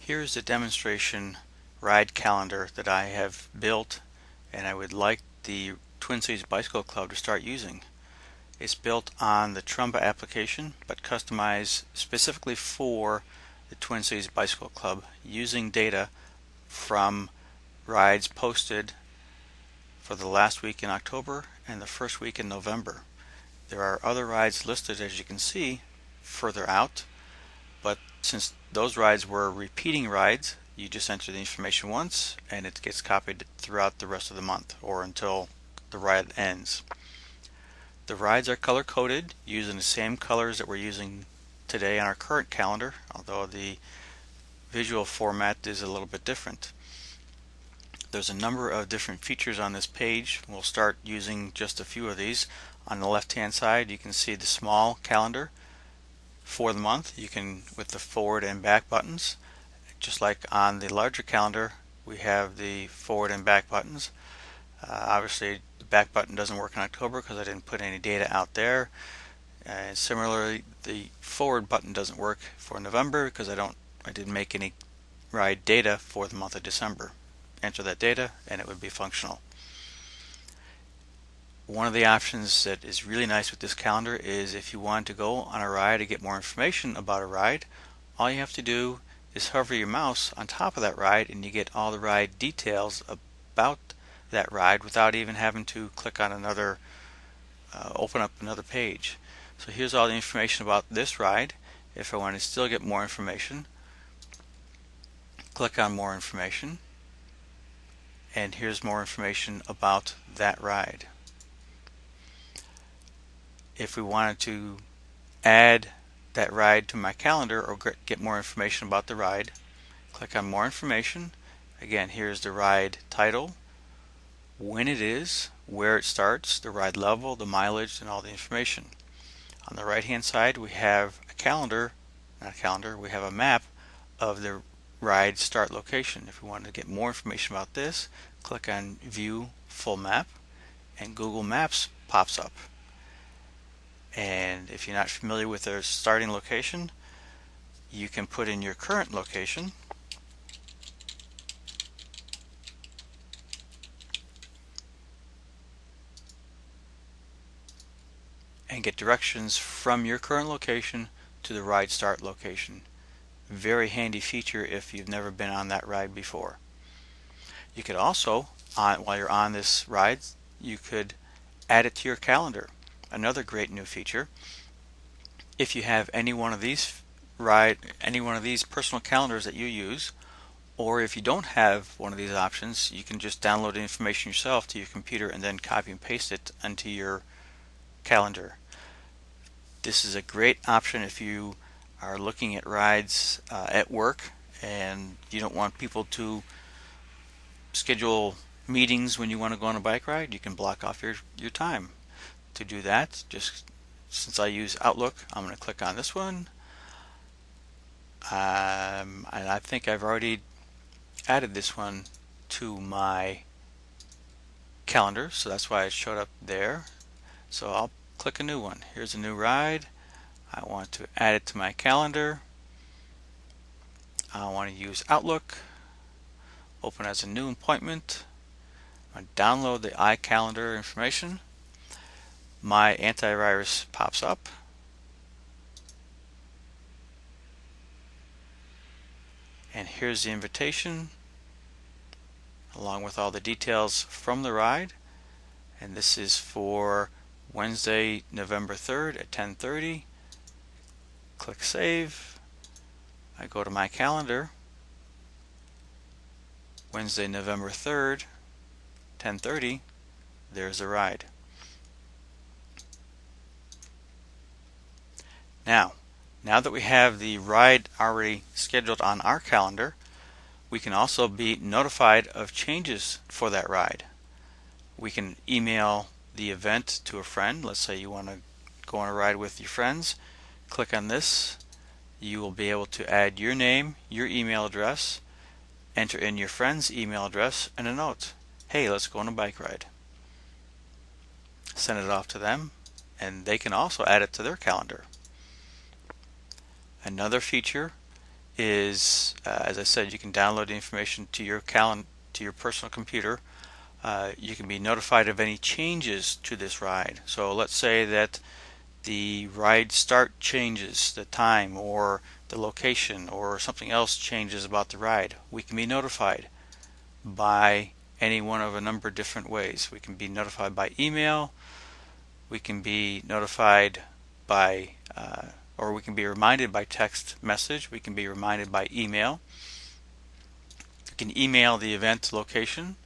Here's a demonstration ride calendar that I have built and I would like the Twin Cities Bicycle Club to start using. It's built on the Trumba application but customized specifically for the Twin Cities Bicycle Club using data from rides posted for the last week in October and the first week in November. There are other rides listed, as you can see, further out, but since those rides were repeating rides, you just enter the information once and it gets copied throughout the rest of the month or until the ride ends. The rides are color coded using the same colors that we're using today on our current calendar, although the visual format is a little bit different. There's a number of different features on this page. We'll start using just a few of these. On the left hand side you can see the small calendar for the month. You can, with the forward and back buttons, just like on the larger calendar, we have the forward and back buttons. Obviously the back button doesn't work in October because I didn't put any data out there. And similarly, the forward button doesn't work for November because I didn't make any ride data for the month of December. Enter that data and it would be functional. One of the options that is really nice with this calendar is if you want to go on a ride to get more information about a ride, all you have to do is hover your mouse on top of that ride and you get all the ride details about that ride without even having to click on another, open up another page. So here's all the information about this ride. If I want to still get more information, click on more information, and here's more information about that ride. If we wanted to add that ride to my calendar or get more information about the ride, click on more information. Again, here's the ride title, when it is, where it starts, the ride level, the mileage, and all the information. On the right hand side we have we have a map of the ride start location. If we wanted to get more information about this, click on View Full Map and Google Maps pops up. And if you're not familiar with their starting location, you can put in your current location and get directions from your current location to the ride start location. Very handy feature if you've never been on that ride before. You could also, while you're on this ride, you could add it to your calendar. Another great new feature. If you have any one of these personal calendars that you use, or if you don't have one of these options, you can just download the information yourself to your computer and then copy and paste it into your calendar. This is a great option if you are looking at rides at work and you don't want people to schedule meetings when you want to go on a bike ride. You can block off your time. To do that, just since I use Outlook, I'm going to click on this one. And I think I've already added this one to my calendar, so that's why it showed up there. So I'll click a new one. Here's a new ride. I want to add it to my calendar. I want to use Outlook. Open as a new appointment. I'm going to download the iCalendar information. My antivirus pops up. And here's the invitation along with all the details from the ride. And this is for Wednesday, November 3rd at 10:30. Click Save. I go to my calendar. Wednesday, November 3rd, 10:30. There's the ride. Now that we have the ride already scheduled on our calendar, we can also be notified of changes for that ride. We can email the event to a friend. Let's say you want to go on a ride with your friends. Click on this. You will be able to add your name, your email address, enter in your friend's email address, and a note. Hey, let's go on a bike ride. Send it off to them, and they can also add it to their calendar. Another feature is, as I said, you can download the information to your personal computer. You can be notified of any changes to this ride. So let's say that the ride start changes, the time or the location or something else changes about the ride. We can be notified by any one of a number of different ways. We can be notified by email, we can be notified by or we can be reminded by text message, we can be reminded by email. We can email the event location,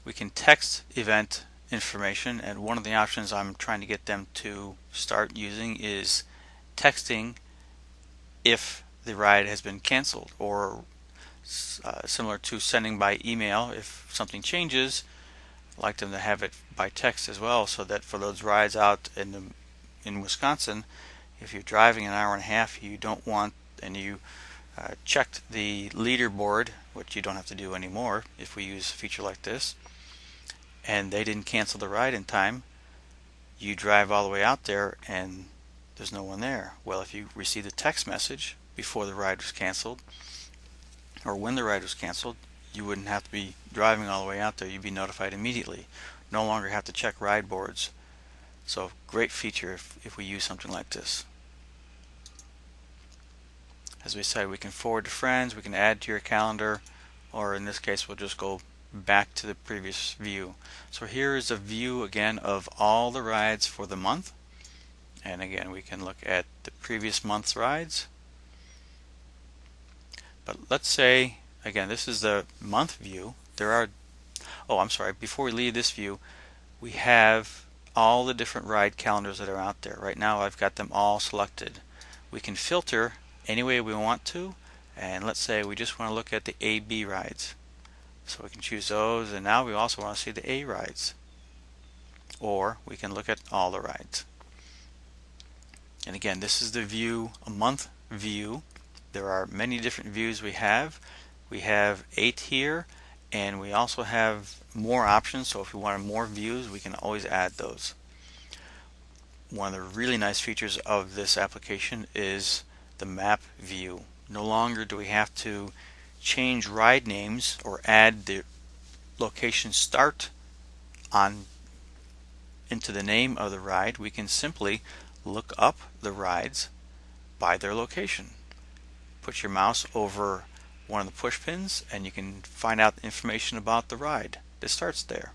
we can text event information, and one of the options I'm trying to get them to start using is texting if the ride has been canceled, or similar to sending by email if something changes. I'd like them to have it by text as well, so that for those rides out in Wisconsin, if you're driving an hour and a half, you don't want, and you checked the leaderboard, which you don't have to do anymore if we use a feature like this, and they didn't cancel the ride in time, you drive all the way out there and there's no one there. Well, if you received a text message before the ride was canceled, or when the ride was canceled, you wouldn't have to be driving all the way out there. You'd be notified immediately. No longer have to check ride boards. So great feature if we use something like this. As we said, we can forward to friends, we can add to your calendar, or in this case we'll just go back to the previous view. So here is a view again of all the rides for the month, and again we can look at the previous month's rides. But let's say, again, this is the month view. Before we leave this view, we have all the different ride calendars that are out there. Right now I've got them all selected. We can filter any way we want to, and let's say we just want to look at the A-B rides. So we can choose those, and now we also want to see the A rides. Or we can look at all the rides. And again, this is the view, a month view. There are many different views we have. We have 8 here, and we also have more options, so if we wanted more views, we can always add those. One of the really nice features of this application is the map view. No longer do we have to change ride names or add the location start on into the name of the ride. We can simply look up the rides by their location. Put your mouse over one of the push pins and you can find out information about the ride that starts there.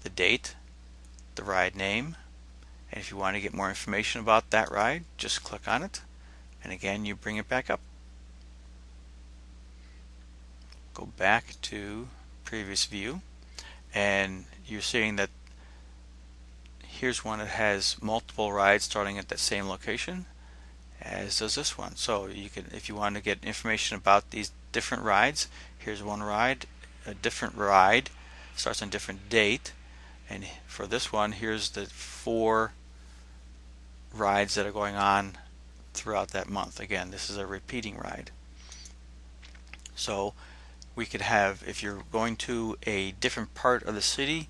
The date, the ride name, and if you want to get more information about that ride, just click on it, and again you bring it back up. Go back to previous view, and you're seeing that here's one that has multiple rides starting at that same location, as does this one. So you can, if you want to get information about these different rides, here's one ride, a different ride, starts on a different date, and for this one, here's the 4 rides that are going on throughout that month. Again, this is a repeating ride. So we could have, if you're going to a different part of the city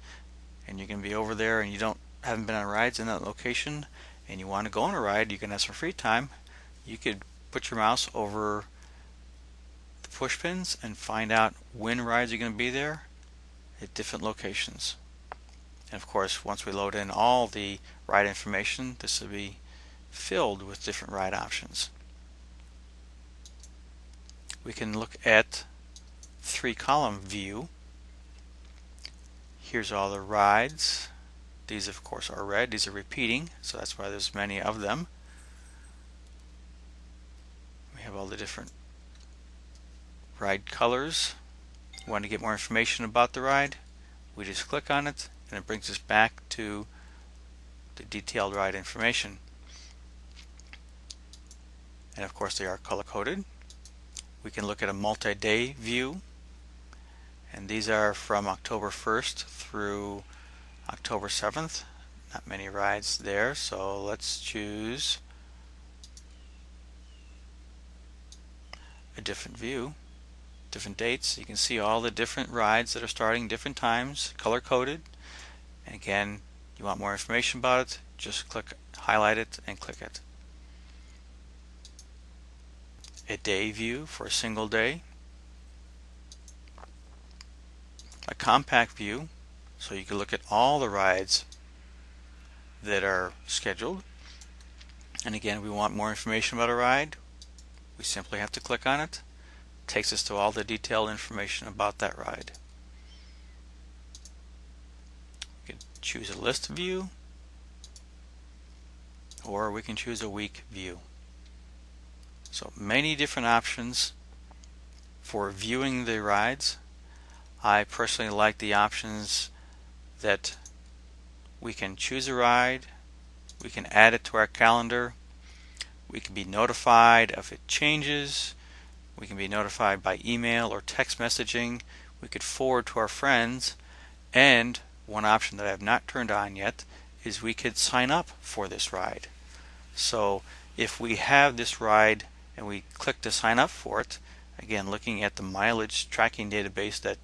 and you're going to be over there and you haven't been on rides in that location and you want to go on a ride, you can have some free time, you could put your mouse over the push pins and find out when rides are going to be there at different locations. And of course, once we load in all the ride information, this will be filled with different ride options. We can look at 3-column view. Here's all the rides. These of course are red, these are repeating, so that's why there's many of them. We have all the different ride colors. Want to get more information about the ride, we just click on it and it brings us back to the detailed ride information. And of course they are color coded. We can look at a multi-day view, and these are from October 1st through October 7th. Not many rides there, so let's choose a different view, different dates. You can see all the different rides that are starting different times, color coded. And again, you want more information about it, just highlight it and click it. a day view for a single day, a compact view so you can look at all the rides that are scheduled. And again, we want more information about a ride, we simply have to click on it. It takes us to all the detailed information about that ride. We can choose a list view, or we can choose a week view. So many different options for viewing the rides. I personally like the options that we can choose a ride, we can add it to our calendar, we can be notified if it changes, we can be notified by email or text messaging, we could forward to our friends, and one option that I have not turned on yet is we could sign up for this ride. So if we have this ride and we click to sign up for it, again looking at the mileage tracking database that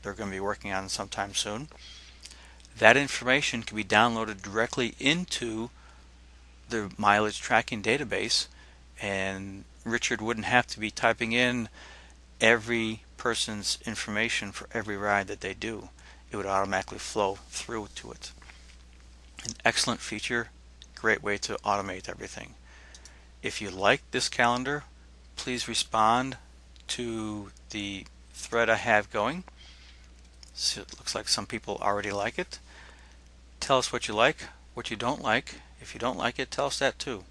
they're going to be working on sometime soon, that information can be downloaded directly into the mileage tracking database, and Richard wouldn't have to be typing in every person's information for every ride that they do. It would automatically flow through to it. An excellent feature, great way to automate everything. If you like this calendar, please respond to the thread I have going. So it looks like some people already like it. Tell us what you like, what you don't like. If you don't like it, tell us that too.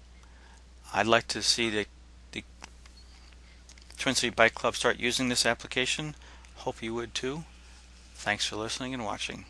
I'd like to see the Twin City Bike Club start using this application. Hope you would too. Thanks for listening and watching.